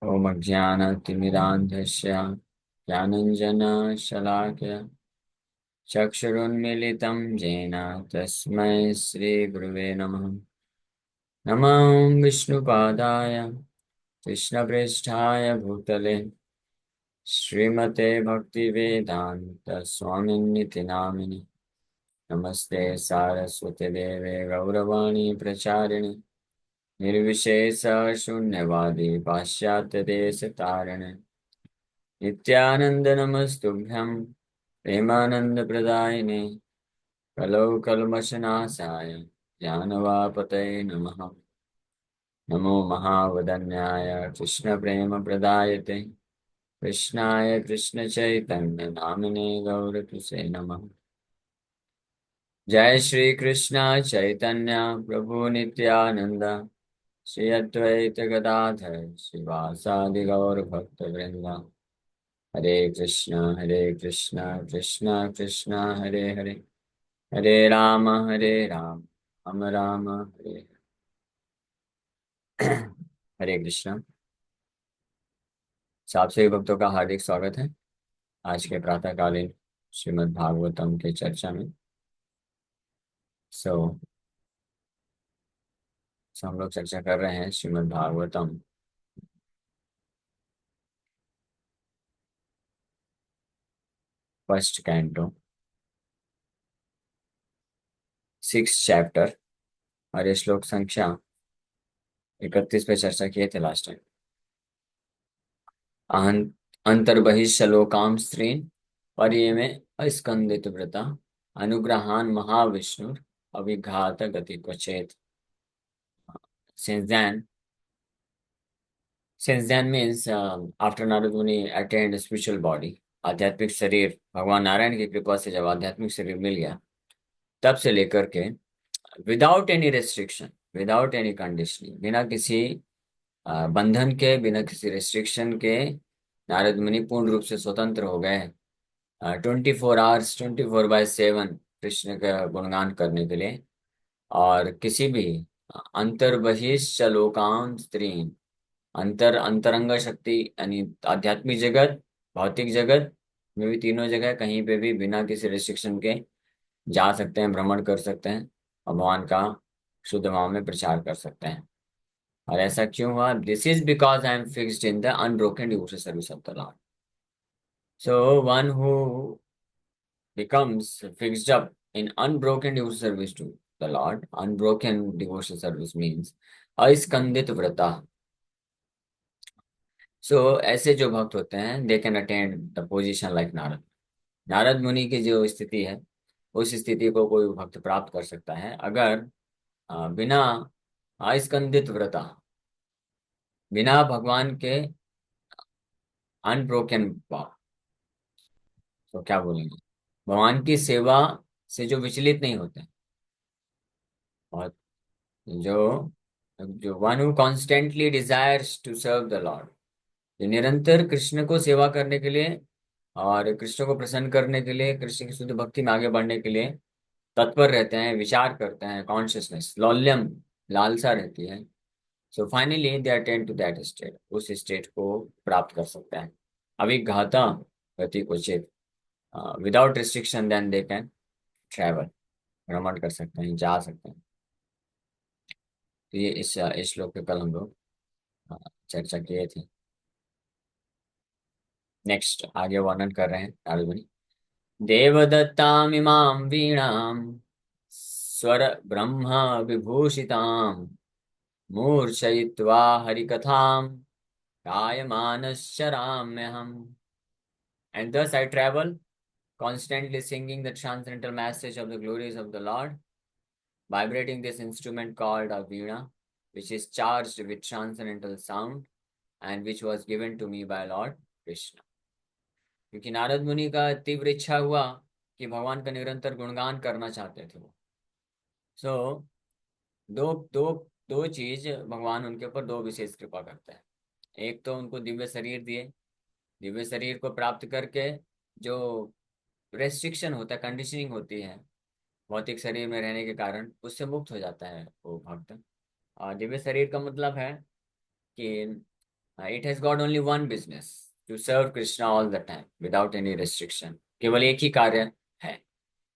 ॐ अज्ञानतिमिरान्धस्य ज्ञानञ्जनशलाकया चक्षुरुन्मीलितं येन तस्मै श्रीगुरुवे नमः। नमः विष्णुपादाय कृष्णप्रेष्ठाय भूतले श्रीमते भक्तिवेदान्त स्वामिन्निति नामिनि। नमस्ते सारस्वती देवे गौरवाणी प्रचारिणि निर्विशेष शून्यवादी पाश्चात्य देश तारिणे नित्यानंद नमस्तुभ्यं प्रेमानंद प्रदायिने कलौ कल्मषनाशाय ज्ञानवापतये नमः। नमो महावदन्याय कृष्ण प्रेम प्रदायते कृष्णाय कृष्ण चैतन्य नामिने गौरतुसे नमः। जय श्री कृष्ण चैतन्य प्रभु नित्यानंद श्री अद्वैत गदाधर श्रीवासादि गौर भक्त वृंदा। हरे कृष्ण कृष्ण कृष्ण हरे हरे, हरे राम राम हरे हरे। हरे कृष्ण। आप सभी भक्तों का हार्दिक स्वागत है आज के प्रातःकालीन श्रीमद् भागवतम के चर्चा में। सो हम लोग चर्चा कर रहे हैं Shrimad Bhagavatam first canto 6 chapter और ये श्लोक संख्या 31 पे चर्चा किए थे लास्ट टाइम। अंतर्बहिश्लोकां स्त्रीन् पर्यमे अस्कंदित व्रता अनुग्रहान् महाविष्णु अभिघात गति क्वचेत। Since then, since then means after Narad Muni attained a spiritual body, आध्यात्मिक शरीर भगवान नारायण की कृपा से जब आध्यात्मिक शरीर मिल गया, तब से लेकर के without any restriction, without any conditioning, बिना किसी बंधन के, बिना किसी रेस्ट्रिक्शन के नारद मुनि पूर्ण रूप से स्वतंत्र हो गए 24 आवर्स 24/7 कृष्ण का गुणगान करने के लिए। और किसी भी अंतर्बहिश्चलोकां स्त्री, अंतरंग शक्ति यानी आध्यात्मिक जगत, भौतिक जगत में भी, तीनों जगह कहीं पे भी बिना किसी रिस्ट्रिक्शन के जा सकते हैं, भ्रमण कर सकते हैं और भगवान का शुद्ध भाव में प्रचार कर सकते हैं। और ऐसा क्यों हुआ? This is because I am fixed in the unbroken devotional service of the Lord. So one who becomes fixed up in unbroken devotional service to the Lord. Unbroken devotional service means aiskandit vrata. So ऐसे जो भक्त होते हैं they can attain the position like Narad. Narad मुनि की जो स्थिति है, उस स्थिति को कोई भक्त प्राप्त कर सकता है अगर बिना आइस्कंदित व्रता, बिना भगवान के अनब्रोकन भाव, तो क्या बोलेंगे, भगवान की सेवा से जो विचलित नहीं होते हैं। और जो जो one who constantly desires to serve the lord, जो निरंतर कृष्ण को सेवा करने के लिए और कृष्ण को प्रसन्न करने के लिए, कृष्ण की शुद्ध भक्ति में आगे बढ़ने के लिए तत्पर रहते हैं, विचार करते हैं, कॉन्शियसनेस लौल्यम, लालसा रहती है। So finally they attend to that state, उस स्टेट को प्राप्त कर सकते हैं। अभिघाता गति क्वचित, without restriction then they can travel, भ्रमण कर सकते हैं, जा सकते हैं। तो ये इस श्लोक पे कल हम लोग चर्चा किए थे। नेक्स्ट आगे वर्णन कर रहे हैं नारद मुनि। देवदत्तामिमां वीणां स्वर ब्रह्म विभूषितां मूर्छयित्वा हरिकथां गायमानश्चराम्यहम्। And thus I travel, constantly singing the transcendental message of the glories of the Lord, vibrating this instrument called a veena, which is charged with transcendental sound and which was given to me by Lord Krishna। क्योंकि नारद मुनि का तीव्र इच्छा हुआ कि भगवान का निरंतर गुणगान करना चाहते थे वो। सो दो दो दो चीज भगवान उनके ऊपर दो विशेष कृपा करते हैं। एक तो उनको दिव्य शरीर दिए, दिव्य शरीर को प्राप्त करके जो रेस्ट्रिक्शन होता है, कंडीशनिंग होती है भौतिक शरीर में रहने के कारण, उससे मुक्त हो जाता है वो भक्त। और दिव्य शरीर का मतलब है कि it has got only one business, to serve Krishna all the time without any restriction. केवल एक ही कार्य है,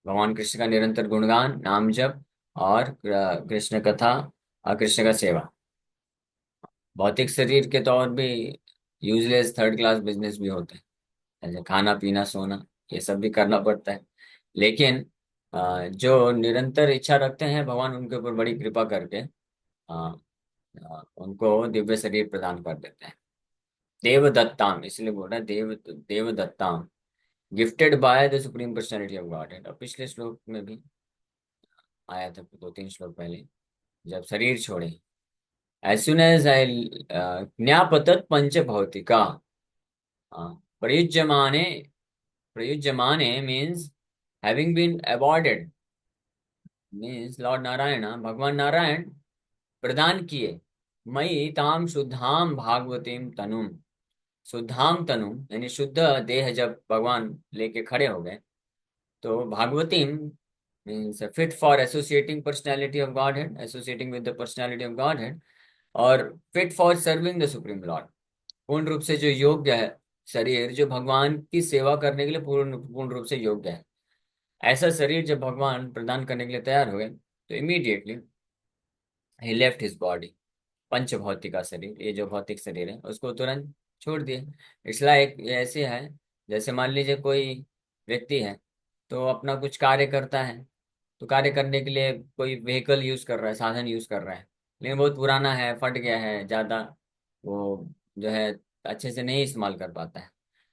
भगवान कृष्ण का निरंतर गुणगान, नाम जप, और कृष्ण कथा और कृष्ण का सेवा। भौतिक शरीर के तो और भी यूजलेस थर्ड क्लास बिजनेस भी होते हैं, जैसे खाना पीना सोना, ये सब भी करना पड़ता है। लेकिन जो निरंतर इच्छा रखते हैं, भगवान उनके ऊपर बड़ी कृपा करके उनको दिव्य शरीर प्रदान कर देते हैं। देवदत्ताम इसलिए बोल रहा है, देवदत्ताम, gifted by the supreme personality of God. और पिछले श्लोक में भी आया था, 2-3 श्लोक पहले, जब शरीर छोड़े, एज सुन एज आई ज्ञापतत पंच भौतिका प्रयुज्यमाने, प्रयुज्यमाने means having been awarded, means lord Narayan, भगवान नारायण प्रदान किए, मई ताम शुद्धाम भागवतीम तनुम, शुद्धाम तनु यानी शुद्ध देह जब भगवान लेके खड़े हो गए, तो भागवतीम means fit for associating personality of Godhead, associating with the personality of Godhead, और fit for serving the supreme lord, पूर्ण रूप से जो योग्य है, शरीर जो भगवान की सेवा करने के लिए पूर्ण पूर्ण रूप से योग्य है, ऐसा शरीर जब भगवान प्रदान करने के लिए तैयार हो गए, तो इमीडिएटली ही लेफ्ट हिज बॉडी, पंच भौतिक का शरीर, ये जो भौतिक शरीर है उसको तुरंत छोड़ दिए। इसलिए एक ये ऐसे है, जैसे मान लीजिए कोई व्यक्ति है, तो अपना कुछ कार्य करता है, तो कार्य करने के लिए कोई व्हीकल यूज कर रहा है, साधन यूज कर रहा है, लेकिन बहुत पुराना है, फट गया है ज्यादा, वो जो है अच्छे से नहीं इस्तेमाल कर पाता है,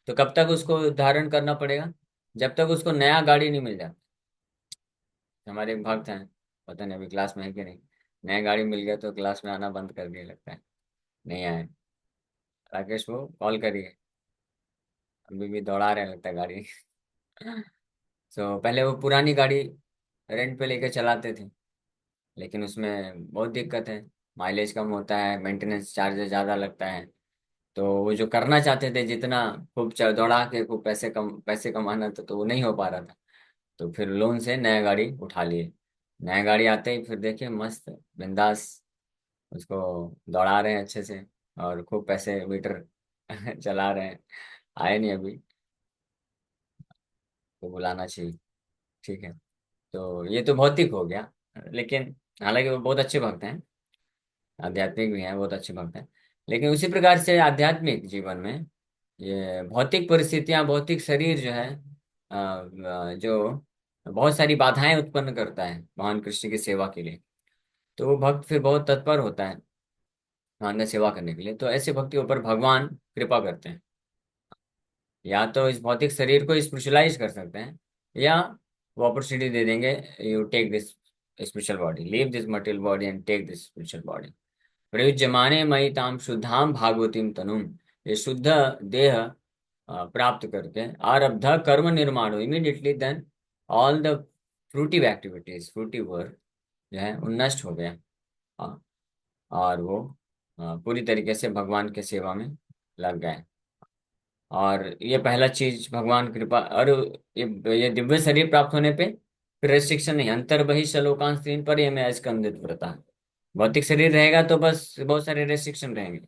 तो कब तक उसको धारण करना पड़ेगा, जब तक उसको नया गाड़ी नहीं मिल जाता। हमारे एक भक्त हैं, पता नहीं अभी क्लास में है कि नहीं, नया गाड़ी मिल गया तो क्लास में आना बंद कर दिया लगता है, नहीं आए। राकेश को कॉल करिए, अभी भी दौड़ा रहे हैं लगता है गाड़ी। पहले वो पुरानी गाड़ी रेंट पे लेकर चलाते थे, लेकिन उसमें बहुत दिक्कत है, माइलेज कम होता है, मेंटेनेंस चार्जेस ज़्यादा लगता है, तो वो जो करना चाहते थे जितना, खूब दौड़ा के खूब पैसे कमाना था, तो वो नहीं हो पा रहा था, तो फिर लोन से नया गाड़ी उठा लिए। नया गाड़ी आते ही फिर देखिए मस्त बिंदास उसको दौड़ा रहे हैं अच्छे से, और खूब पैसे मीटर चला रहे हैं। आए नहीं अभी, तो बुलाना चाहिए। ठीक है, तो ये तो भौतिक हो गया, लेकिन हालांकि वो बहुत अच्छे भक्त हैं, आध्यात्मिक भी हैं, बहुत अच्छे भक्त हैं, लेकिन उसी प्रकार से आध्यात्मिक जीवन में ये भौतिक परिस्थितियां, भौतिक शरीर जो है जो बहुत सारी बाधाएं उत्पन्न करता है भगवान कृष्ण की सेवा के लिए, तो वो भक्त फिर बहुत तत्पर होता है भगवान का सेवा करने के लिए, तो ऐसे भक्त के ऊपर भगवान कृपा करते हैं, या तो इस भौतिक शरीर को स्पिरिचुअलाइज कर सकते हैं, या वो अपॉर्चुनिटी दे देंगे, you take this spiritual body, leave this material body and take this spiritual body, प्रयुज्यमाने मयि ताम शुद्धाम भागवतीम तनुम, ये शुद्ध देह प्राप्त करके आरब्ध कर्म निर्माण हो, immediately then all the fruitive activities, fruitive work जो है वो नष्ट हो गया, हाँ, और वो पूरी तरीके से भगवान के सेवा में लग गए। और ये पहला चीज भगवान कृपा, और ये दिव्य शरीर प्राप्त होने पे फिर रेस्ट्रिक्शन नहीं, अंतर बहिः तीन पर ये मैं स्कंदित व्रता, भौतिक शरीर रहेगा तो बस बहुत सारे रेस्ट्रिक्शन रहेंगे,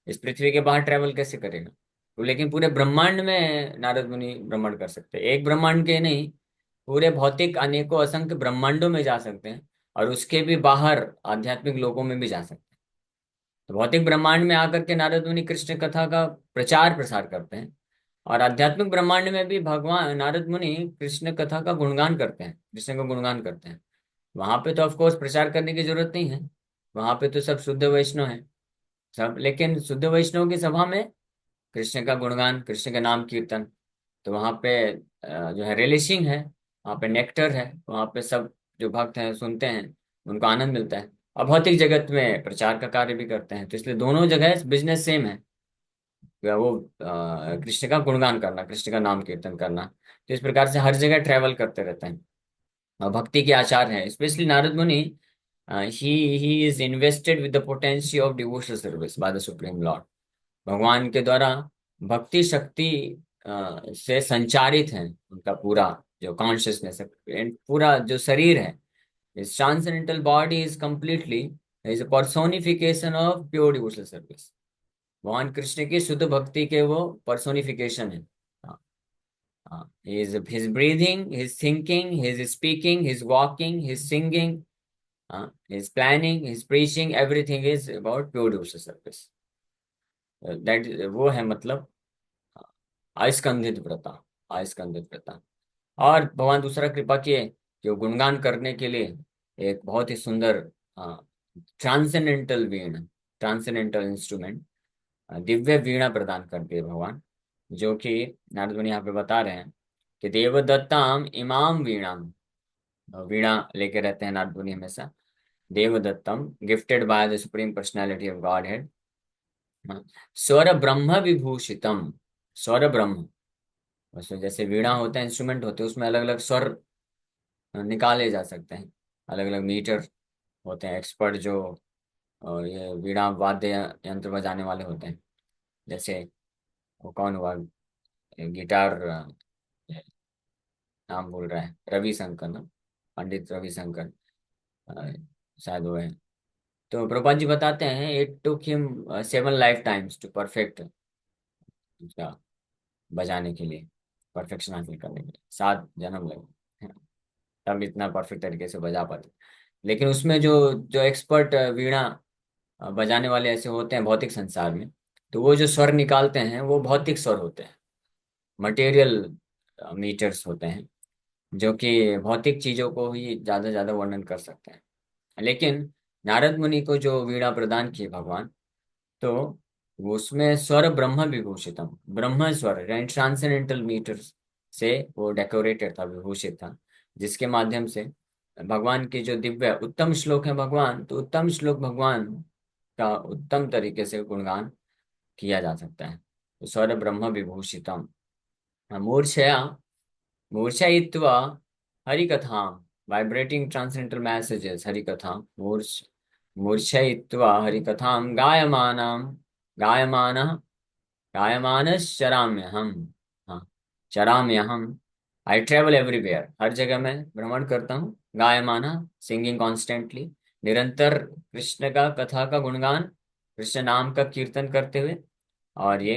इस पृथ्वी के बाहर ट्रेवल कैसे करेगा, तो लेकिन पूरे ब्रह्मांड में नारद मुनि भ्रमण कर सकते हैं, एक ब्रह्मांड के नहीं, पूरे भौतिक अनेकों असंख्य ब्रह्मांडों में जा सकते हैं, और उसके भी बाहर आध्यात्मिक लोकों में भी जा सकते हैं। तो भौतिक ब्रह्मांड में आकर के नारद मुनि कृष्ण कथा का प्रचार प्रसार करते हैं, और आध्यात्मिक ब्रह्मांड में भी भगवान नारद मुनि कृष्ण कथा का गुणगान करते हैं, कृष्ण का गुणगान करते हैं। वहां पे तो ऑफ कोर्स प्रचार करने की जरूरत नहीं है, वहां पे तो सब शुद्ध वैष्णव है सब, लेकिन शुद्ध वैष्णव की सभा में कृष्ण का गुणगान, कृष्ण का नाम कीर्तन, तो वहां पे जो है रिलीशिंग है, वहां पे नेक्टर है, वहां पे सब जो भक्त हैं सुनते हैं, उनको आनंद मिलता है, और भौतिक जगत में प्रचार का कार्य भी करते हैं, तो इसलिए दोनों जगह बिजनेस सेम है, वो कृष्ण का गुणगान करना, कृष्ण का नाम कीर्तन करना, तो इस प्रकार से हर जगह ट्रैवल करते रहते हैं, और भक्ति के आचार हैं, स्पेशली नारद मुनि, he is invested with the potency of devotional service by the supreme Lord, भगवान के द्वारा भक्ति शक्ति से संचारित है उनका पूरा जो कॉन्शियसनेस है, पूरा जो शरीर है, इस transcendental body is completely is a personification of pure devotional service, भगवान कृष्ण की शुद्ध भक्ति के वो पर्सोनिफिकेशन है। हाँ, हाँ, his breathing, his thinking, his speaking, his walking, his singing, his planning, his preaching, everything is about pure devotional service. That वो है मतलब आस्कंदित व्रता, आस्कंदित व्रता। और भगवान दूसरा कृपा किए कि वो गुणगान करने के लिए एक बहुत ही सुंदर ट्रांसेंडेंटल वीणा, ट्रांसेंडेंटल इंस्ट्रूमेंट, दिव्य वीणा प्रदान करते हैं भगवान, जो कि नारद मुनि यहाँ पे बता रहे हैं कि देवदत्ताम इमाम वीणाम, वीणा लेके रहते हैं नारद मुनि हमेशा। देवदत्तम gifted by the supreme personality of Godhead, स्वर ब्रह्म विभूषितम, स्वर ब्रह्म, उसमें जैसे वीणा होता है, इंस्ट्रूमेंट होते हैं, उसमें अलग अलग स्वर निकाले जा सकते हैं, अलग अलग मीटर होते हैं। एक्सपर्ट जो ये वीणा वाद्य यंत्र बजाने वाले होते हैं, जैसे वो कौन हुआ, गिटार, नाम भूल रहा है, रविशंकर ना, पंडित रविशंकर, अ, शायद वो है। तो प्रभुपाद जी बताते हैं it took him 7 life times to perfect उसका, बजाने के लिए, परफेक्शन हासिल करने के लिए 7 जन्म लगे, तब इतना परफेक्ट तरीके से बजा पाते। लेकिन उसमें जो जो एक्सपर्ट वीणा बजाने वाले ऐसे होते हैं भौतिक संसार में, तो वो जो स्वर निकालते हैं वो भौतिक स्वर होते हैं, मटेरियल मीटर्स होते हैं, जो कि भौतिक चीजों को ही ज्यादा ज्यादा वर्णन कर सकते हैं। लेकिन नारद मुनि को जो वीणा प्रदान की भगवान, तो वो उसमें स्वर ब्रह्म विभूषितम, ब्रह्म स्वर यानी ट्रांसेंडेंटल मीटर्स से वो डेकोरेटेड था, विभूषित था, जिसके माध्यम से भगवान के जो दिव्य उत्तम श्लोक है भगवान, तो उत्तम श्लोक भगवान का उत्तम तरीके से गुणगान किया जा सकता है। तो स्वर ब्रह्म विभूषितम, मूर्छया, मूर्छयित्वा हरिकथां, वाइब्रेटिंग ट्रांसेंडेंटल मैसेजेस हरिकथां, मूर्छयित्वा हरिकथां गायमानां, गायमानः, गायमानश्चराम्यहम्, हाँ, चराम्यहम्, आई ट्रेवल एवरीवेयर, हर जगह मैं भ्रमण करता हूँ, गायमाना, सिंगिंग कॉन्स्टेंटली, निरंतर कृष्ण का कथा का गुणगान, कृष्ण नाम का कीर्तन करते हुए, और ये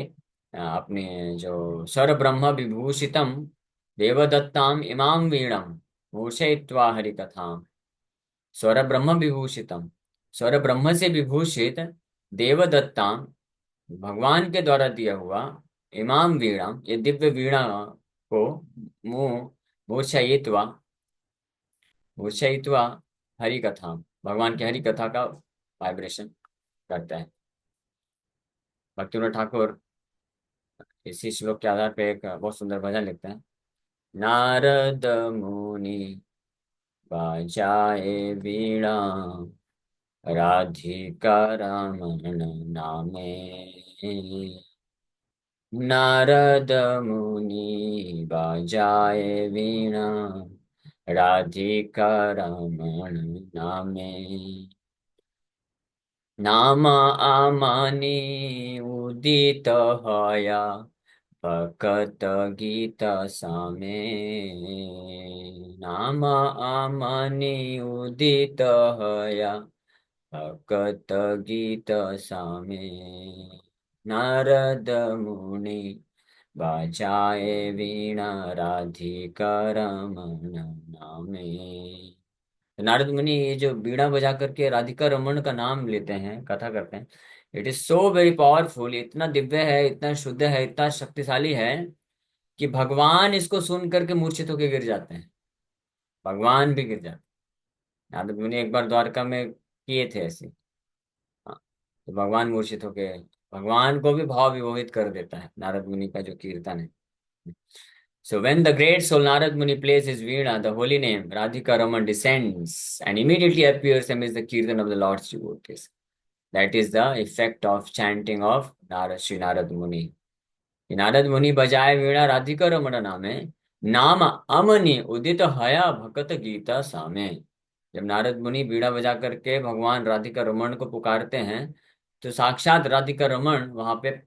अपने जो स्वर ब्रह्म विभूषितम देवदत्ताम इमाम वीणम भूषयित्वा हरिकथाम, स्वर ब्रह्म विभूषितम, स्वर ब्रह्म से विभूषित देवदत्ताम, भगवान के द्वारा दिया हुआ, इमाम वीणा, ये दिव्य वीणा को मुंह मूर्छयित्वा, मूर्छयित्वा हरि कथा, भगवान की हरि कथा का वाइब्रेशन करता है। भक्तिविनोद ठाकुर इसी श्लोक के आधार पे एक बहुत सुंदर भजन लिखते हैं। नारद मुनि बजाए वीणा, राधिका रमण नामे, नारद मुनि बजाए वीणा, राधिका रमण नामे, नाम आमानि उदित हया, भकत गीत सामे, नाम आमानि उदित हया, भकत गीत सामे, नारद मुनि बजाए वीणा, राधिका रमण नामे। तो नारद मुनि ये जो बीड़ा बजा करके राधिका रमन का नाम लेते हैं, कथा करते हैं, it is so very powerful, इतना दिव्य है, इतना शुद्ध है, इतना शक्तिशाली है कि भगवान इसको सुन करके मूर्छित होकर गिर जाते हैं, भगवान भी गिर जाते हैं। नारद मुनि एक बार द्वारका में किए थे ऐसे, हाँ, तो भगवान मूर्छित होके, भगवान को भी भाव विमोहित कर देता है नारद मुनि का जो कीर्तन है। So when the great soul Narad Muni plays his veena, the holy name Radhika Raman descends and immediately appears amidst the kirtan of the Lord's devotees. That is the effect of chanting of Narad, Sri Narad Muni. Narad मुनि बजाए वीणा राधिका रमण नामे, नाम अमनि उदित हया भकत गीता सामे। जब नारद मुनि बीड़ा बजा करके भगवान राधिका रमण को पुकारते हैं, तो साक्षात राधिका रमण वहां पे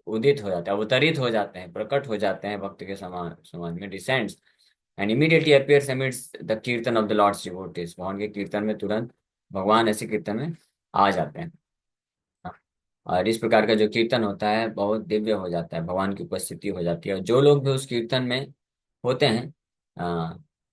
उदित हो जाते हैं, अवतरित हो जाते हैं, प्रकट हो जाते हैं भक्त के समान, समाज में descends and immediately appears amidst the kirtan of the lord's devotees. भगवान के कीर्तन में तुरंत भगवान ऐसे कीर्तन में आ जाते हैं। हाँ। और इस प्रकार का जो कीर्तन होता है बहुत दिव्य हो जाता है, भगवान की उपस्थिति हो जाती है, और जो लोग भी उस कीर्तन में होते हैं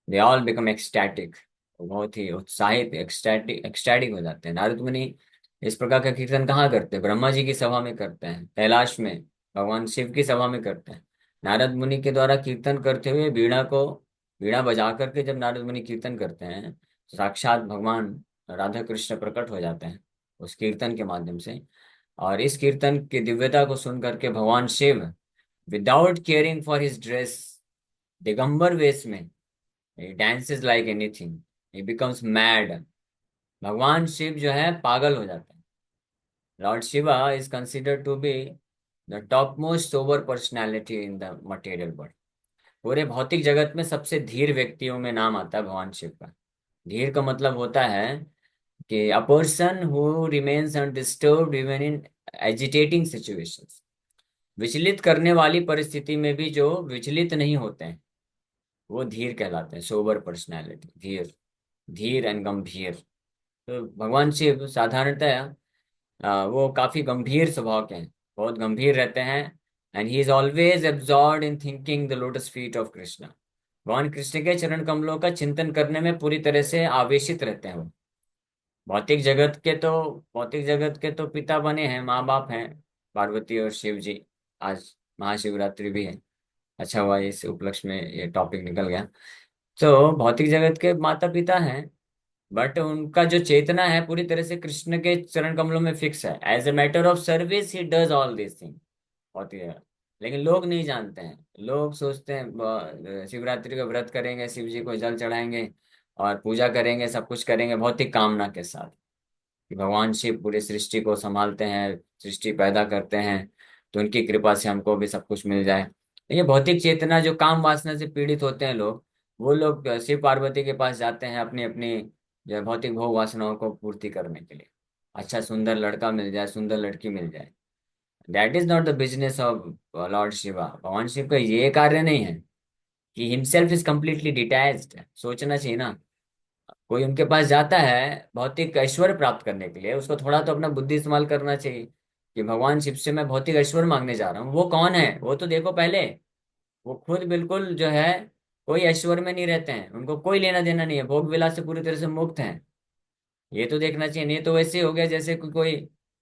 दे ऑल बिकम एक्सटैटिक, बहुत ही उत्साहित, एक्सटैटिक एक्सटैटिक हो जाते हैं। नारद मुनि इस प्रकार का कीर्तन कहाँ करते हैं? ब्रह्मा जी की सभा में करते हैं, कैलाश में भगवान शिव की सभा में करते हैं। नारद मुनि के द्वारा कीर्तन करते हुए वीणा बजा करके जब नारद मुनि कीर्तन करते हैं, तो साक्षात भगवान राधा कृष्ण प्रकट हो जाते हैं उस कीर्तन के माध्यम से। और इस कीर्तन की दिव्यता को सुन करके भगवान Shiva without caring for his dress, दिगंबर वेश में, he dances like anything, he becomes mad। भगवान शिव जो है पागल हो जाता है। Lord Shiva is considered to be the top most sober personality in the material world. पूरे भौतिक जगत में सबसे धीर व्यक्तियों में नाम आता है भगवान शिव का। धीर का मतलब होता है कि a person who remains undisturbed even in agitating situations. विचलित करने वाली परिस्थिति में भी जो विचलित नहीं होते हैं, वो धीर कहलाते हैं, सोबर पर्सनैलिटी, धीर, धीर एंड गंभीर। तो भगवान शिव साधारणतः वो काफी गंभीर स्वभाव के हैं, बहुत गंभीर रहते हैं। And he is always absorbed in thinking the lotus feet of Krishna. भगवान कृष्ण के चरण कमलों का चिंतन करने में पूरी तरह से आवेशित रहते हैं वो। भौतिक जगत के तो पिता बने हैं, माँ बाप हैं, पार्वती और शिव जी। आज महाशिवरात्रि भी है, अच्छा हुआ इस उपलक्ष्य में ये टॉपिक निकल गया। तो भौतिक जगत के माता पिता हैं, बट उनका जो चेतना है पूरी तरह से कृष्ण के चरण कमलों में फिक्स है। As a matter of service he does all this thing, होती है। लेकिन लोग नहीं जानते हैं, लोग सोचते हैं शिवरात्रि का व्रत करेंगे, शिव जी को जल चढ़ाएंगे और पूजा करेंगे, सब कुछ करेंगे भौतिक कामना के साथ, कि भगवान शिव पूरे सृष्टि को संभालते हैं, सृष्टि पैदा करते हैं, तो उनकी कृपा से हमको भी सब कुछ मिल जाए। ये भौतिक चेतना, जो काम वासना से पीड़ित होते हैं लोग, वो लोग शिव पार्वती के पास जाते हैं अपनी अपनी जो है भौतिक भोग वासनाओं को पूर्ति करने के लिए। अच्छा सुंदर लड़का मिल जाए, सुंदर लड़की मिल जाए। That is not the business of Lord Shiva. भगवान शिव का ये कार्य नहीं है कि हिमसेल्फ इज कम्प्लीटली डिटैच्ड। सोचना चाहिए ना, कोई उनके पास जाता है भौतिक ऐश्वर्य प्राप्त करने के लिए, उसको थोड़ा तो अपना बुद्धि इस्तेमाल करना चाहिए कि भगवान शिव से मैं भौतिक ऐश्वर्य मांगने जा रहा हूँ। वो कौन है वो तो देखो पहले। वो खुद बिल्कुल जो है कोई ऐश्वर्य में नहीं रहते हैं, उनको कोई लेना देना नहीं है, भोग विलास से पूरी तरह से मुक्त हैं। ये तो देखना चाहिए। नहीं तो वैसे हो गया जैसे कोई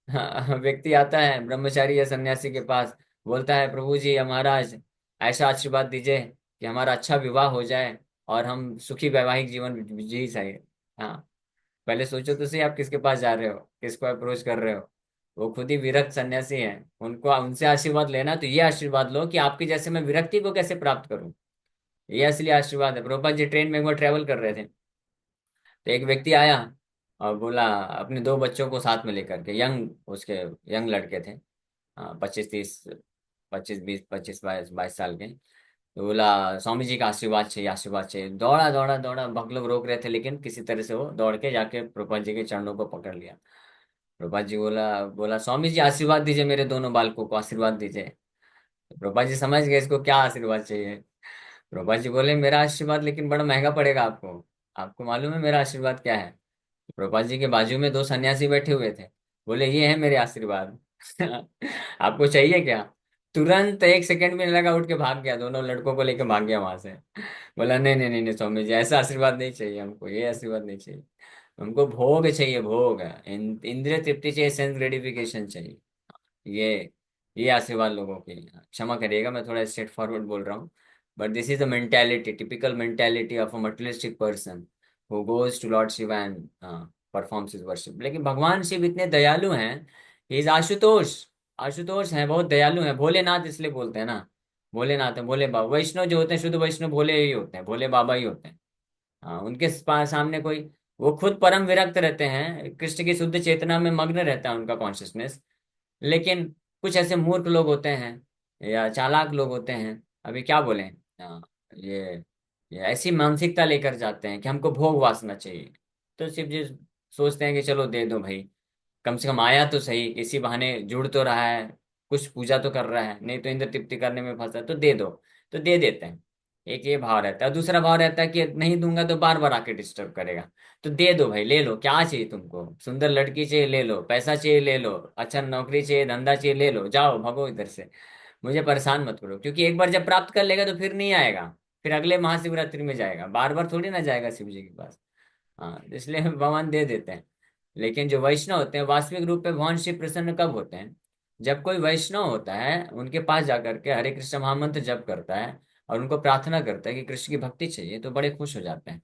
व्यक्ति आता है ब्रह्मचारी या सन्यासी के पास, बोलता है प्रभु जी महाराज ऐसा आशीर्वाद दीजिए कि हमारा अच्छा विवाह हो जाए और हम सुखी वैवाहिक जीवन जी सके। हाँ, पहले सोचो तो सही, आप किसके पास जा रहे हो, किसको अप्रोच कर रहे हो। वो खुद ही विरक्त सन्यासी हैं, उनको उनसे आशीर्वाद लेना तो ये आशीर्वाद लो कि आपके जैसे मैं विरक्ति को कैसे प्राप्त करूं। ये असली आशीर्वाद है। प्रभुपाद जी ट्रेन में एक बार ट्रेवल कर रहे थे, तो एक व्यक्ति आया और बोला, अपने दो बच्चों को साथ में लेकर के, उसके यंग लड़के थे, 25 30, 25 20 25 22 22 साल के। तो बोला स्वामी जी का आशीर्वाद चाहिए, आशीर्वाद चाहिए। दौड़ा दौड़ा दौड़ा, बहुत लोग रोक रहे थे, लेकिन किसी तरह से वो दौड़ के जाके प्रभुपाद जी के चरणों को पकड़ लिया। प्रभुपाद जी बोला बोला स्वामी जी आशीर्वाद दीजिए, मेरे दोनों बालकों को आशीर्वाद दीजिए। तो प्रभुपाद जी समझ गए इसको क्या आशीर्वाद चाहिए। प्रभुपाद जी बोले मेरा आशीर्वाद लेकिन बड़ा महंगा पड़ेगा आपको, आपको मालूम है मेरा आशीर्वाद क्या है। प्रभुपाद जी के बाजू में दो सन्यासी बैठे हुए थे, बोले ये है मेरे आशीर्वाद। आपको चाहिए क्या? तुरंत 1 सेकंड में नहीं लगा, उठ के भाग गया, दोनों लड़कों को लेकर भाग गया वहां से। बोला नहीं नहीं नहीं नहीं स्वामी जी, ऐसा आशीर्वाद नहीं चाहिए हमको, ये आशीर्वाद नहीं चाहिए। हमको भोग चाहिए, भोग, इंद्रिय तृप्ति चाहिए, सेंस ग्रेटिफिकेशन चाहिए। ये ये आशीर्वाद लोगों की। क्षमा करिएगा मैं थोड़ा स्ट्रेट फॉरवर्ड बोल रहा हूँ, but this is the mentality, typical mentality of a materialistic person who goes to lord Shiva and performs his worship. लेकिन भगवान शिव इतने दयालु हैं, ही इज आशुतोष। आशुतोष हैं, बहुत दयालु हैं, भोलेनाथ इसलिए बोलते हैं ना। भोलेनाथ है, भोले बाबा। वैष्णव जो होते हैं, शुद्ध वैष्णव भोले ही होते हैं, भोले बाबा ही होते हैं। हाँ, उनके सामने कोई, वो खुद परम विरक्त रहते हैं, कृष्ण की शुद्ध चेतना में मग्न रहता है उनका कॉन्शियसनेस। लेकिन कुछ ऐसे मूर्ख लोग होते हैं या चालाक लोग होते हैं, अभी क्या बोले, ये ये ऐसी मानसिकता लेकर जाते हैं कि हमको भोग वासना चाहिए। तो शिव जी सोचते हैं कि चलो दे दो भाई, कम से कम आया तो सही, इसी बहाने जुड़ तो रहा है, कुछ पूजा तो कर रहा है, नहीं तो इंद्र तृप्ति करने में फंसा, तो दे दो। तो दे देते हैं। एक ये भाव रहता है, दूसरा भाव रहता है कि नहीं दूंगा तो बार बार आके डिस्टर्ब करेगा। तो दे दो भाई, ले लो, क्या चाहिए तुमको, सुंदर लड़की चाहिए ले लो, पैसा चाहिए ले लो, अच्छा नौकरी चाहिए, धंधा चाहिए ले लो, जाओ भगो इधर से, मुझे परेशान मत करो। क्योंकि एक बार जब प्राप्त कर लेगा तो फिर नहीं आएगा, फिर अगले महाशिवरात्रि में जाएगा, बार बार थोड़ी ना जाएगा शिव जी के पास। हाँ, इसलिए भगवान दे देते हैं। लेकिन जो वैष्णव होते हैं वास्तविक रूप में भगवान श्री प्रसन्न कब होते हैं? जब कोई वैष्णव होता है उनके पास जाकर के हरे कृष्ण महामंत्र जप करता है और उनको प्रार्थना करता है कि कृष्ण की भक्ति चाहिए, तो बड़े खुश हो जाते हैं।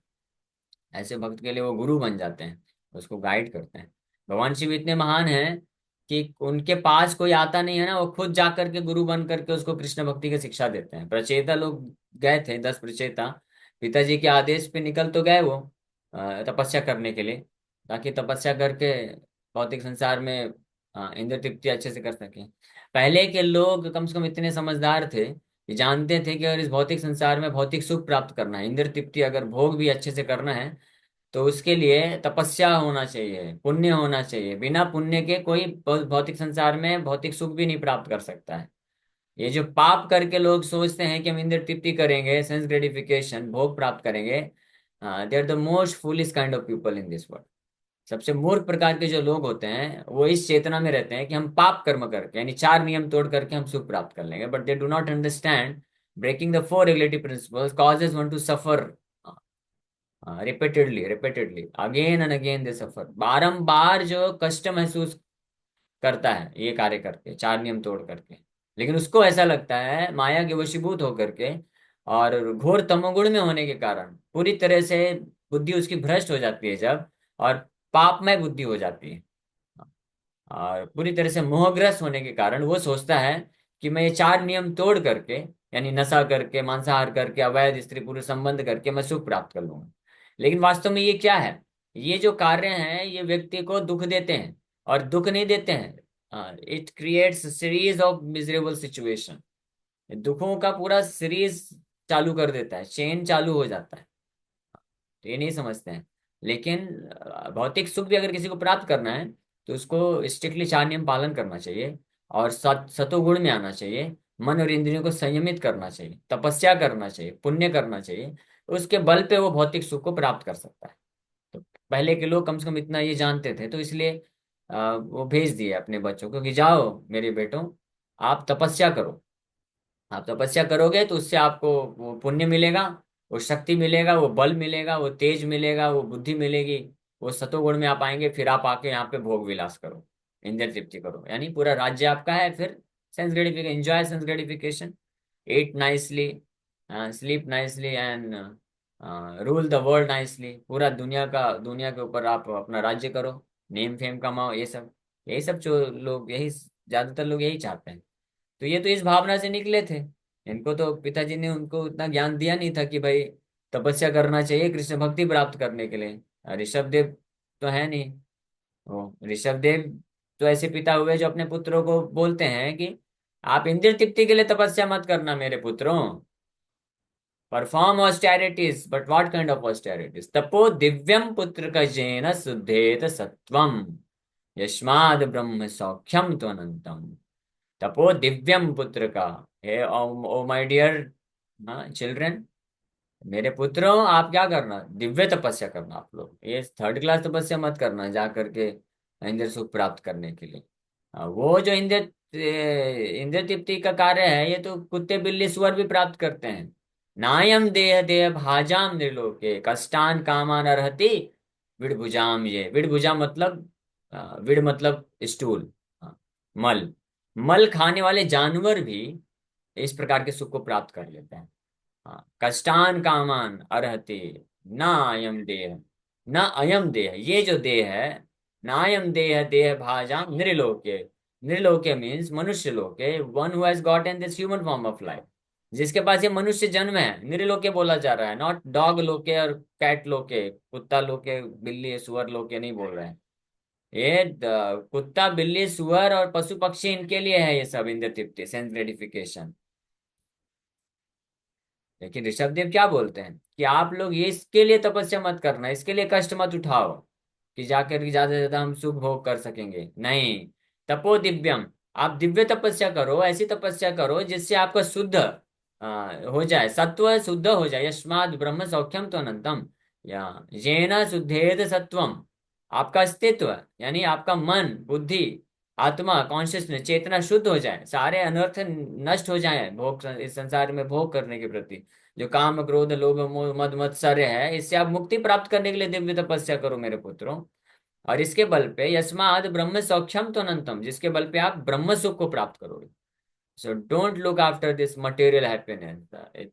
ऐसे भक्त के लिए वो गुरु बन जाते हैं, उसको गाइड करते हैं। भगवान शिव इतने महान हैं कि उनके पास कोई आता नहीं है ना, वो खुद जाकर के गुरु बन करके उसको कृष्ण भक्ति की शिक्षा देते हैं। प्रचेता लोग गए थे, 10 प्रचेता पिताजी के आदेश पे निकल तो गए वो तपस्या करने के लिए, ताकि तपस्या करके भौतिक संसार में इंद्र तृप्ति अच्छे से कर सके। पहले के लोग कम से कम इतने समझदार थे कि जानते थे कि अगर इस भौतिक संसार में भौतिक सुख प्राप्त करना है, इंद्र तृप्ति अगर भोग भी अच्छे से करना है, तो उसके लिए तपस्या होना चाहिए, पुण्य होना चाहिए। बिना पुण्य के कोई भौतिक संसार में भौतिक सुख भी नहीं प्राप्त कर सकता है। ये जो पाप करके लोग सोचते हैं कि हम इंद्र तृप्ति करेंगे, सेंस ग्रेटिफिकेशन, भोग प्राप्त करेंगे, they are the most foolish kind of people in this world. सबसे मूर्ख प्रकार के जो लोग होते हैं वो इस चेतना में रहते हैं कि हम पाप कर्म करके, यानी 4 नियम तोड़ करके हम सुख प्राप्त कर लेंगे, but they do not understand breaking the 4 regulatory principles causes one to suffer repeatedly repeatedly, again and again they suffer. बारंबार जो कष्ट महसूस करता है ये कार्य करके, 4 नियम तोड़ करके। लेकिन उसको ऐसा लगता है माया के वशीभूत होकर के और घोर तमोगुण में होने के कारण पूरी तरह से बुद्धि उसकी भ्रष्ट हो जाती है जब, और पापमय बुद्धि हो जाती है, और पूरी तरह से मोहग्रस्त होने के कारण वो सोचता है कि मैं ये 4 नियम तोड़ करके, यानी नशा करके, मांसाहार करके, अवैध स्त्री पुरुष संबंध करके मैं सुख प्राप्त कर लूंगा। लेकिन वास्तव में ये क्या है? ये जो कार्य हैं ये व्यक्ति को दुख देते हैं, और दुख नहीं देते हैं, it creates series of miserable situation. दुखों का पूरा सीरीज चालू कर देता है, चेन चालू हो जाता है। तो ये नहीं समझते हैं। लेकिन भौतिक सुख भी अगर किसी को प्राप्त करना है तो उसको स्ट्रिक्टली 4 नियम पालन करना चाहिए, और सतोगुण में आना चाहिए, मन और इंद्रियों को संयमित करना चाहिए, तपस्या करना चाहिए, पुण्य करना चाहिए। उसके बल पे वो भौतिक सुख को प्राप्त कर सकता है। तो पहले के लोग कम से कम इतना ये जानते थे, तो इसलिए वो भेज दिए अपने बच्चों को कि जाओ मेरे बेटों, आप तपस्या करो। आप तपस्या करोगे तो उससे आपको वो पुण्य मिलेगा, वो शक्ति मिलेगा, वो बल मिलेगा, वो तेज मिलेगा, वो बुद्धि मिलेगी, वो सतोगुण में आप आएंगे। फिर आप आके यहाँ पे भोग विलास करो, इंद्रिय तृप्ति करो, यानी पूरा राज्य आपका है। फिर sense gratification, enjoy sense gratification, eat nicely, sleep nicely and rule the world nicely. पूरा दुनिया के ऊपर आप अपना राज्य करो, नेम फेम कमाओ, ये सब, यही सब जो लोग, यही ज्यादातर लोग यही चाहते हैं। तो ये तो इस भावना से निकले थे। इनको तो पिताजी ने उनको इतना ज्ञान दिया नहीं था कि भाई तपस्या करना चाहिए कृष्ण भक्ति प्राप्त करने के लिए। ऋषभ देव तो है नहीं, वो ऋषभ देव तो ऐसे पिता हुए जो अपने पुत्रों को बोलते हैं कि आप इंद्रिय तृप्ति के लिए तपस्या मत करना मेरे पुत्रों, perform austerities, but what kind of austerities? तपो दिव्यम पुत्र का जैन शुद्धेत सत्वम, यस्माद ब्रह्म सौख्यम तो अनंतम। तपो दिव्यम पुत्र का, हे ओ माय डियर चिल्ड्रन, मेरे पुत्रों आप क्या करना, दिव्य तपस्या करना। आप लोग ये 3rd क्लास तपस्या मत करना जा करके इंद्र सुख प्राप्त करने के लिए। वो जो इंद्र तृप्ति का कार्य है ये तो कुत्ते बिल्ली सुअर भी प्राप्त करते हैं। नायम देह देह भाजाम निर्लोके कष्टान कामान अर्हति विड़भुजाम। ये विड़भुजा मतलब विड़ मतलब स्टूल, मल, मल खाने वाले जानवर भी इस प्रकार के सुख को प्राप्त कर लेते हैं। हाँ, कष्टान कामान अर्हति न अयम देह, न अयम देह, ये जो देह है, न अयम देह देह भाजाम नृलोके। नृलोके मीन्स मनुष्य लोके, one who has gotten this human form of life, जिसके पास ये मनुष्य जन्म है, नृलोके बोला जा रहा है, नॉट डॉग लोके और कैट लोके, कुत्ता लोके बिल्ली सुअर लोके नहीं बोल रहे हैं। ये कुत्ता बिल्ली सुअर और पशु पक्षी, इनके लिए है ये सब इंद्र तृप्ति, सेंस ग्रेटिफिकेशन। लेकिन ऋषभ देव क्या बोलते हैं कि आप लोग ये इसके लिए तपस्या मत करना, इसके लिए कष्ट मत उठाओ कि जाकर के ज्यादा से ज्यादा हम सुख भोग कर सकेंगे, नहीं। तपो दिव्यम, आप दिव्य तपस्या करो, ऐसी तपस्या करो जिससे आपका शुद्ध, हो जाए, सत्व शुद्ध हो जाए, यस्माद ब्रह्म सौख्यम तो अनंतम, या येन शुद्धेत सत्वम, आपका अस्तित्व यानी आपका मन बुद्धि आत्मा कॉन्शियसनेस चेतना शुद्ध हो जाए, सारे अनर्थ नष्ट हो जाए भोग, इस संसार में भोग करने के प्रति जो काम क्रोध लोभ मोह मद मत्सर्य है, इससे आप मुक्ति प्राप्त करने के लिए दिव्य तपस्या करो मेरे पुत्रों। और इसके बल पे यस्माद ब्रह्म सौख्यम तो अनंतम, जिसके बल पे आप ब्रह्म सुख को प्राप्त करोगे। So don't look after this material happiness,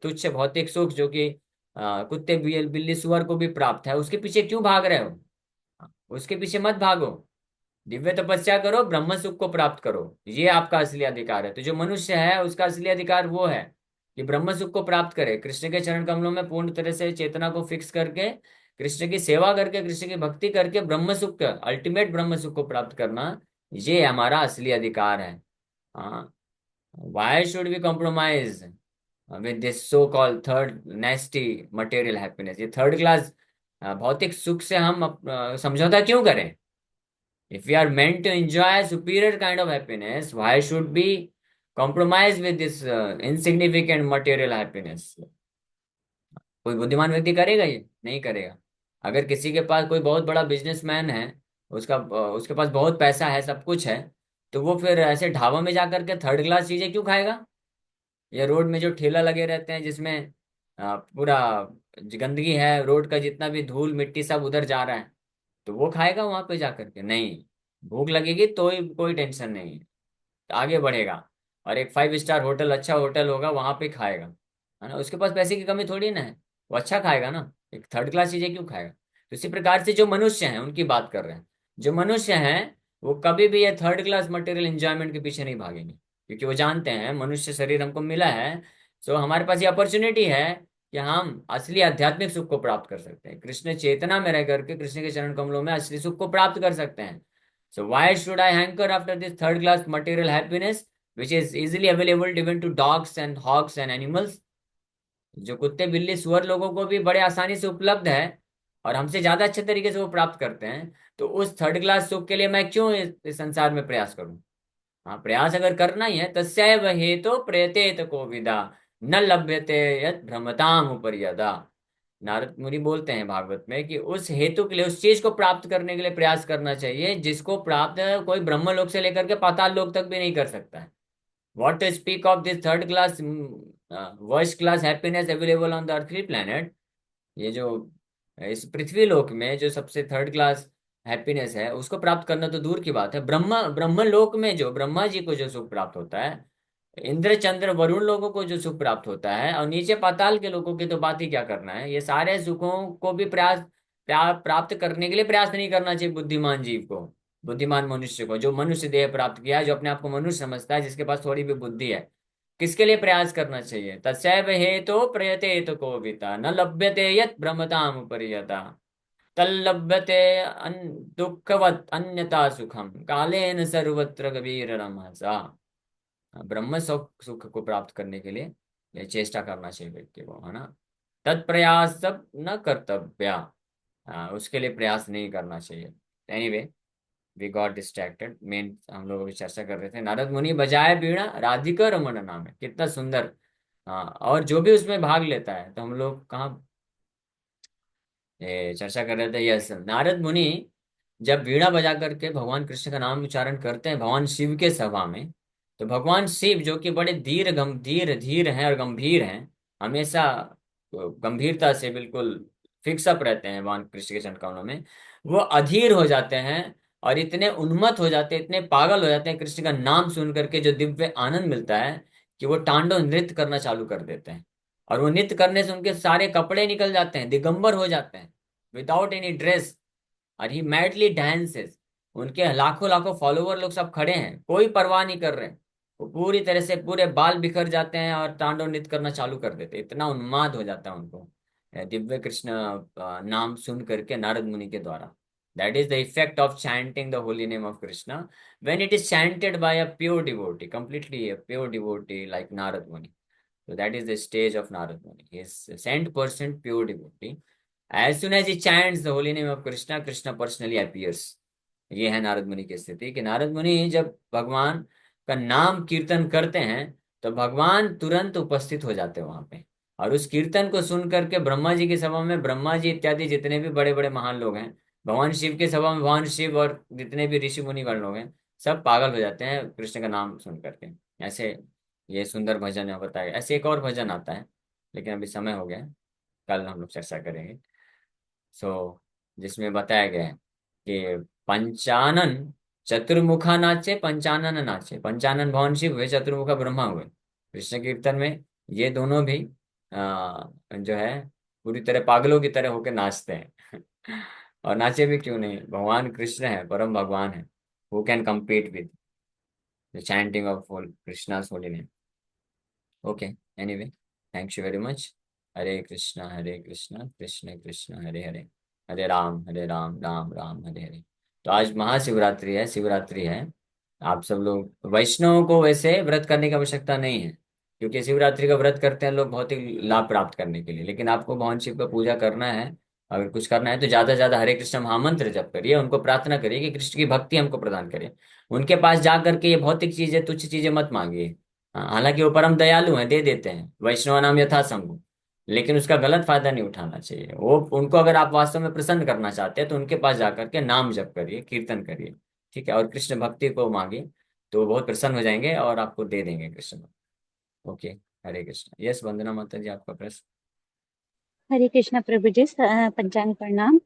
तुच्छ भौतिक सुख जो कि कुत्ते बिल्ली सुअर को भी प्राप्त है, उसके पीछे क्यों भाग रहे हो? उसके पीछे मत भागो, दिव्य तपस्या करो, ब्रह्म सुख को प्राप्त करो, ये आपका असली अधिकार है। तो जो मनुष्य है उसका असली अधिकार वो है कि ब्रह्म सुख को प्राप्त करे, कृष्ण के चरण कमलों में पूर्ण तरह से चेतना को फिक्स करके कृष्ण की सेवा करके कृष्ण की भक्ति करके ब्रह्म सुख का अल्टीमेट ब्रह्म सुख को प्राप्त करना, ये हमारा असली अधिकार है। हाँ, why should we compromise with this so called third nasty material happiness, ये थर्ड क्लास भौतिक सुख से हम समझौता क्यों करें? If we are meant to enjoy a superior kind of happiness, why should we compromise with this insignificant material happiness? कोई बुद्धिमान व्यक्ति करेगा ये? नहीं करेगा। अगर किसी के पास कोई बहुत बड़ा बिजनेसमैन है, उसके पास बहुत पैसा है, सब कुछ है, तो वो फिर ऐसे ढाबा में जा करके थर्ड क्लास चीजें क्यों खाएगा? या रोड में जो ठेला लगे रहते हैं जिसमें पूरा गंदगी है, रोड का जितना भी धूल मिट्टी सब उधर जा रहा है, तो वो खाएगा वहां पे जाकर के? नहीं। भूख लगेगी तो ही कोई टेंशन नहीं है, आगे बढ़ेगा, और एक 5 स्टार होटल अच्छा होटल होगा वहां पे खाएगा, है ना? उसके पास पैसे की कमी थोड़ी ना है, वो अच्छा खाएगा ना, एक थर्ड क्लास चीजें क्यों खाएगा? तो इसी प्रकार से जो मनुष्य हैं उनकी बात कर रहे हैं, जो मनुष्य हैं वो कभी भी ये थर्ड क्लास मटेरियल एंजॉयमेंट के पीछे नहीं भागेंगे, क्योंकि वो जानते हैं मनुष्य शरीर हमको मिला है, सो हमारे पास ये अपॉर्चुनिटी है कि हम असली आध्यात्मिक सुख को प्राप्त कर सकते हैं, कृष्ण चेतना में रह करके कृष्ण के चरण कमलों में असली सुख को प्राप्त कर सकते हैं। So why should I hanker after this third class material happiness, which is easily available even to dogs and hogs and animals? जो कुत्ते बिल्ली सुअर लोगों को भी बड़े आसानी से उपलब्ध है और हमसे ज्यादा अच्छे तरीके से वो प्राप्त करते हैं, तो उस थर्ड क्लास सुख के लिए मैं क्यों इस संसार में प्रयास करूं? हाँ, प्रयास अगर करना ही है, तस्यैव हेतो प्रयतेत को विदा न लभ्यते यत् भ्रमताम उपर्यदा। नारद मुनि बोलते हैं भागवत में कि उस हेतु के लिए, उस चीज को प्राप्त करने के लिए प्रयास करना चाहिए जिसको प्राप्त कोई ब्रह्म लोक से लेकर के पाताल लोक तक भी नहीं कर सकता है। What to speak of this third class worst class happiness available on the earthly planet, ये जो इस पृथ्वी लोक में जो सबसे थर्ड क्लास हैप्पीनेस है उसको प्राप्त करना तो दूर की बात है, ब्रह्म ब्रह्म लोक में जो ब्रह्मा जी को जो सुख प्राप्त होता है, इंद्र चंद्र वरुण लोगों को जो सुख प्राप्त होता है, और नीचे पाताल के लोगों की तो बात ही क्या करना है, ये सारे सुखों को भी प्राप्त करने के लिए प्रयास नहीं करना चाहिए बुद्धिमान जीव को, बुद्धिमान मनुष्य को, जो मनुष्य देह प्राप्त किया है, जो अपने आप को मनुष्य समझता है, जिसके पास थोड़ी भी बुद्धि है, किसके लिए प्रयास करना चाहिए? तस्यैव हेतो प्रयतेत कोविता न लभ्यते यत् भ्रमताम उपर्यता तल्लभ्यते दुःखवत् अन्यथा सुखम कालेन सर्वत्र कबीर रमसा। ब्रह्म सुख सुख को प्राप्त करने के लिए ये चेष्टा करना चाहिए व्यक्ति को, है ना? तत्प्रयास सब न कर्तव्या, उसके लिए प्रयास नहीं करना चाहिए। Anyway, we got distracted, main हम लोग अभी चर्चा कर रहे थे नारद मुनि बजाए बीणा राधिका रमन नाम है, कितना सुंदर। हाँ, और जो भी उसमें भाग लेता है, तो हम लोग कहाँ ये चर्चा कर रहे थे, यस, नारद मुनि जब वीणा बजा करके भगवान कृष्ण का नाम उच्चारण करते हैं भगवान शिव के सभा में, तो भगवान शिव जो कि बड़े धीर धीर हैं और गंभीर हैं, हमेशा गंभीरता से बिल्कुल फिक्स अप रहते हैं भगवान कृष्ण के चरण कमलों में, वो अधीर हो जाते हैं और इतने उन्मत्त हो जाते हैं, इतने पागल हो जाते हैं कृष्ण का नाम सुन करके, जो दिव्य आनंद मिलता है, कि वो तांडव नृत्य करना चालू कर देते हैं। और वो नृत्य करने से उनके सारे कपड़े निकल जाते हैं, दिगंबर हो जाते हैं, विदाउट एनी ड्रेस, और ही मैडली डांसेस। उनके लाखों लाखों फॉलोवर लोग सब खड़े हैं, कोई परवाह नहीं कर रहे, वो पूरी तरह से पूरे बाल बिखर जाते हैं और तांडव नृत्य करना चालू कर देते हैं, इतना उन्माद हो जाता है उनको दिव्य कृष्ण नाम सुन करके नारद मुनि के द्वारा। That is the effect of chanting the holy name of Krishna when it is chanted by a pure devotee, completely a pure devotee like Narad Muni. So that is the stage of Narad Muni. He is a 100% pure devotee. As soon as he chants the holy name of Krishna, Krishna personally appears. ये है नारद मुनि की स्थिति, कि नारद मुनि जब भगवान का नाम कीर्तन करते हैं तो भगवान तुरंत उपस्थित हो जाते वहां पे। और उस कीर्तन को सुन करके ब्रह्मा जी की सभा में ब्रह्मा जी इत्यादि जितने भी बड़े बड़े महान लोग हैं, भगवान शिव की सभा में भगवान शिव और जितने भी ऋषि मुनिगण लोग हैं, सब पागल हो जाते हैं कृष्ण का नाम सुन करके। ऐसे ये सुंदर भजन है बताया। ऐसे एक और भजन आता है, लेकिन अभी समय हो गया है, कल हम लोग चर्चा करेंगे। सो जिसमें बताया गया है कि पंचानन चतुर्मुखा नाचे, पंचानन नाचे, पंचानन भगवान शिव हुए, चतुर्मुखा ब्रह्मा हुए। कृष्ण कीर्तन में ये दोनों भी जो है पूरी तरह पागलों की तरह होकर नाचते हैं। और नाचे भी क्यों नहीं, भगवान कृष्ण है, परम भगवान है। Who can compete with the chanting of Krishna's holy name. Okay, anyway, thank you very much. Hare Krishna Krishna Krishna Hare Hare, Hare Ram Ram Ram Hare Hare. तो आज महाशिवरात्रि है, शिवरात्रि है। आप सब लोग वैष्णवों को वैसे व्रत करने की आवश्यकता नहीं है, क्योंकि शिवरात्रि का व्रत करते हैं लोग भौतिक लाभ प्राप्त करने के लिए। लेकिन आपको भगवान शिव का पूजा करना है, अगर कुछ करना है तो ज्यादा से ज्यादा हरे कृष्ण महामंत्र जप करिए, उनको प्रार्थना करिए कि कृष्ण की भक्ति हमको प्रदान करिए। उनके पास जा करके ये भौतिक चीजें, तुच्छ चीजें मत मांगिए। हाँ, हालांकि वो परम दयालु हैं, दे देते हैं, वैष्णव नाम यथा संभव। लेकिन उसका गलत फायदा नहीं उठाना चाहिए। वो उनको अगर आप वास्तव में प्रसन्न करना चाहते हैं तो उनके पास जाकर के नाम जप करिए, कीर्तन करिए, ठीक है, और कृष्ण भक्ति को मांगिए, तो वो बहुत प्रसन्न हो जाएंगे और आपको दे देंगे कृष्ण भक्ति। ओके, हरे कृष्ण। यस, वंदना माता जी, आपका प्रश्न। हरे कृष्णा प्रभु जी। पंचांग प्रणाम।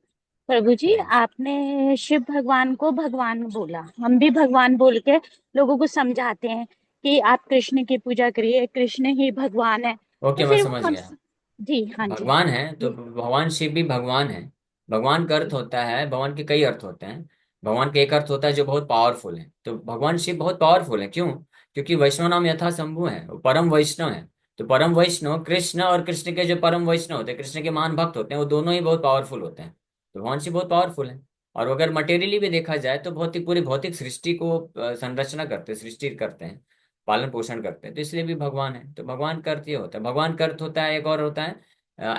प्रभु जी, हरे कृष्ण। आपने शिव भगवान को भगवान बोला, हम भी भगवान बोल के लोगों को समझाते हैं कि आप कृष्ण की पूजा करिए, कृष्ण ही भगवान है। तो ओके, मैं फिर समझ हम। गया। जी हाँ जी। भगवान है तो जी भगवान शिव भी भगवान है। भगवान का अर्थ जी। होता है, भगवान के कई अर्थ होते हैं। भगवान का एक अर्थ होता है जो बहुत पावरफुल है, तो भगवान शिव बहुत पावरफुल है। क्यों? क्योंकि वैष्णव नाम यथा शंभु है, वो परम वैष्णव है। तो परम वैष्णव कृष्ण, और कृष्ण के जो परम वैष्णव होते हैं, कृष्ण के महान भक्त होते हैं, वो दोनों ही बहुत पावरफुल होते हैं। तो भगवान शिव बहुत पावरफुल है। और अगर मटेरियली भी देखा जाए तो भौतिक, पूरी भौतिक सृष्टि को संरचना करते हैं, सृष्टि करते हैं, पालन पोषण करते हैं, तो इसलिए भी भगवान है। तो भगवान का अर्थ ये होता है। भगवान का अर्थ होता है, एक और होता है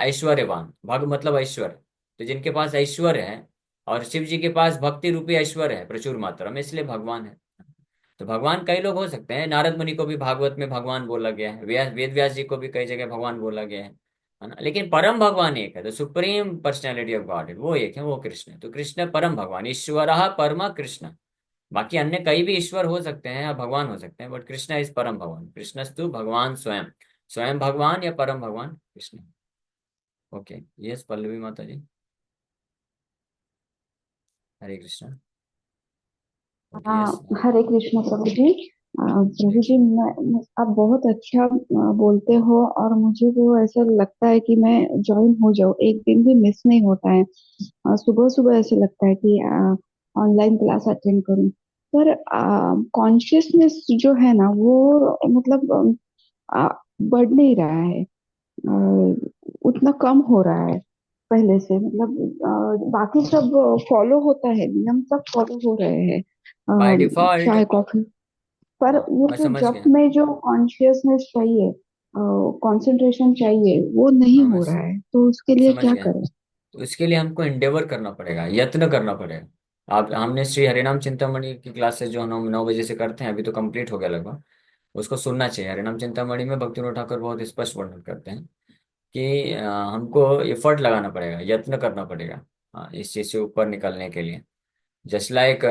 ऐश्वर्यवान। भग मतलब ऐश्वर्य। तो जिनके पास ऐश्वर्य है, और शिव जी के पास भक्ति रूपी ऐश्वर्य है प्रचुर मात्रा में, इसलिए भगवान है। तो भगवान कई लोग हो सकते हैं। नारद मुनि को भी भागवत में भगवान बोला गया है, वेद व्यास जी को भी कई जगह भगवान बोला गया है ना। लेकिन परम भगवान एक है, तो सुप्रीम पर्सनैलिटी ऑफ गॉड वो एक है, वो कृष्ण है। तो कृष्ण परम भगवान, ईश्वर परमा कृष्ण। बाकी अन्य कई भी ईश्वर हो सकते हैं या भगवान हो सकते हैं, बट कृष्ण इज परम भगवान। कृष्णस्तु भगवान स्वयं, स्वयं भगवान या परम भगवान कृष्ण। ओके, यस पल्लवी माता जी, हरे कृष्ण। ओके, हाँ। यस। हरे कृष्ण प्रभु जी। हरे प्रभु जी, कृष्ण। आप बहुत अच्छा बोलते हो, और मुझे वो ऐसा लगता है कि मैं ज्वाइन हो जाऊँ, एक दिन भी मिस नहीं होता है। सुबह सुबह ऐसे लगता है कि ऑनलाइन क्लास अटेंड करूं, पर कॉन्शियसनेस जो है ना वो मतलब बढ़ नहीं रहा है। उतना कम हो रहा है पहले से, मतलब बाकी सब फॉलो होता है, नियम सब फॉलो हो रहे हैं, बाय डिफॉल्ट। चाय कॉफी। पर हाँ, ये मैं जो समझ जप गया। में जो कॉन्शियसनेस चाहिए, कंसंट्रेशन चाहिए, वो नहीं हाँ, हो रहा है, तो उसके लिए समझ क्या गया। करें? तो इसके लिए हमको इंडेवर करना पड़ेगा, यत्न करना पड़ेगा। आप, हमने श्री हरिनाम चिंतामणि की क्लासेस जो हम 9 बजे से करते हैं, अभी तो कंप्लीट हो गया लगभग, उसको सुनना चाहिए। हरिनाम चिंतामणि में भक्ति ठाकुर बहुत स्पष्ट वर्णन करते हैं कि हमको एफर्ट लगाना पड़ेगा, यत्न करना पड़ेगा, इस चीज से ऊपर निकलने के लिए। जस्ट लाइक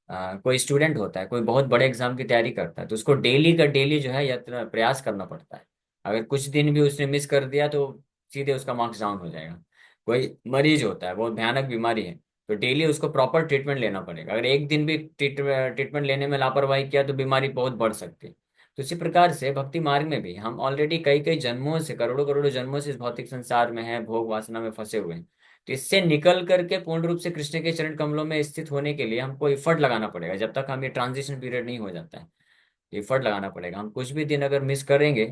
कोई स्टूडेंट होता है, कोई बहुत बड़े एग्जाम की तैयारी करता है, तो उसको डेली का डेली जो है यत्न प्रयास करना पड़ता है। अगर कुछ दिन भी उसने मिस कर दिया तो सीधे उसका मार्क्स डाउन हो जाएगा। कोई मरीज होता है, बहुत भयानक बीमारी है, तो डेली उसको प्रॉपर ट्रीटमेंट लेना पड़ेगा। अगर एक दिन भी ट्रीटमेंट लेने में लापरवाही किया तो बीमारी बहुत बढ़ सकती है। तो इसी प्रकार से भक्ति मार्ग में भी हम ऑलरेडी कई कई जन्मों से, करोड़ों करोड़ों जन्मों से इस भौतिक संसार में है, भोग वासना में फंसे हुए हैं। तो इससे निकल करके पूर्ण रूप से कृष्ण के चरण कमलों में स्थित होने के लिए हमको एफर्ट लगाना पड़ेगा। जब तक हम ये ट्रांजिशन पीरियड नहीं हो जाता है, एफर्ट लगाना पड़ेगा। हम कुछ भी दिन अगर मिस करेंगे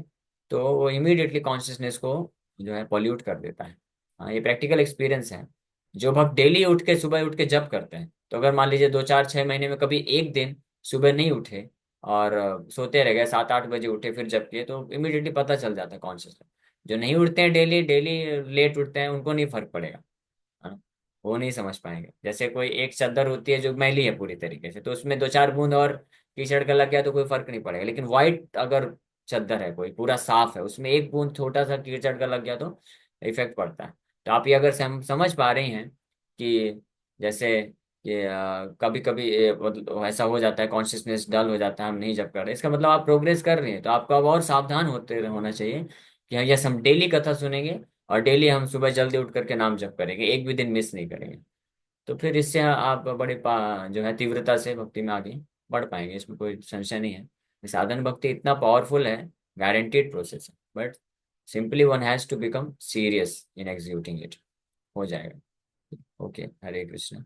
तो वो इमीडिएटली कॉन्शियसनेस को जो है पॉल्यूट कर देता है। हाँ, ये प्रैक्टिकल एक्सपीरियंस है। जो भक्त डेली उठ के, सुबह उठ के जप करते हैं, तो अगर मान लीजिए 2 4 6 महीने में कभी एक दिन सुबह नहीं उठे और सोते रह गए, 7 8 बजे उठे फिर जप किए, तो इमीडिएटली पता चल जाता है कॉन्शियसनेस। जो नहीं उठते हैं डेली डेली, लेट उठते हैं, उनको नहीं फर्क पड़ेगा, है ना। वो नहीं समझ पाएंगे। जैसे कोई एक चादर होती है जो मैली है पूरी तरीके से, तो उसमें 2 4 बूंद और कीचड़ का लग गया तो कोई फर्क नहीं पड़ेगा। लेकिन व्हाइट अगर चद्दर है, कोई पूरा साफ है, उसमें एक बूंद छोटा सा कीचड़ का लग गया तो इफेक्ट पड़ता है। तो आप ये अगर समझ पा रही हैं कि जैसे ये कभी कभी मतलब ऐसा हो जाता है, कॉन्शियसनेस डल हो जाता है, हम नहीं जप कर रहे, इसका मतलब आप प्रोग्रेस कर रहे हैं। तो आपको अब और सावधान होते होना चाहिए कि हाँ, यस, हम डेली कथा सुनेंगे और डेली हम सुबह जल्दी उठ करके नाम जप करेंगे, एक भी दिन मिस नहीं करेंगे। तो फिर इससे आप बड़े जो है तीव्रता से भक्ति में आगे बढ़ पाएंगे, इसमें कोई संशय नहीं है। ये साधन भक्ति इतना पावरफुल है, गारंटीड प्रोसेस है, but simply one has to become serious in executing it. हो जाएगा। ओके, हरे कृष्ण।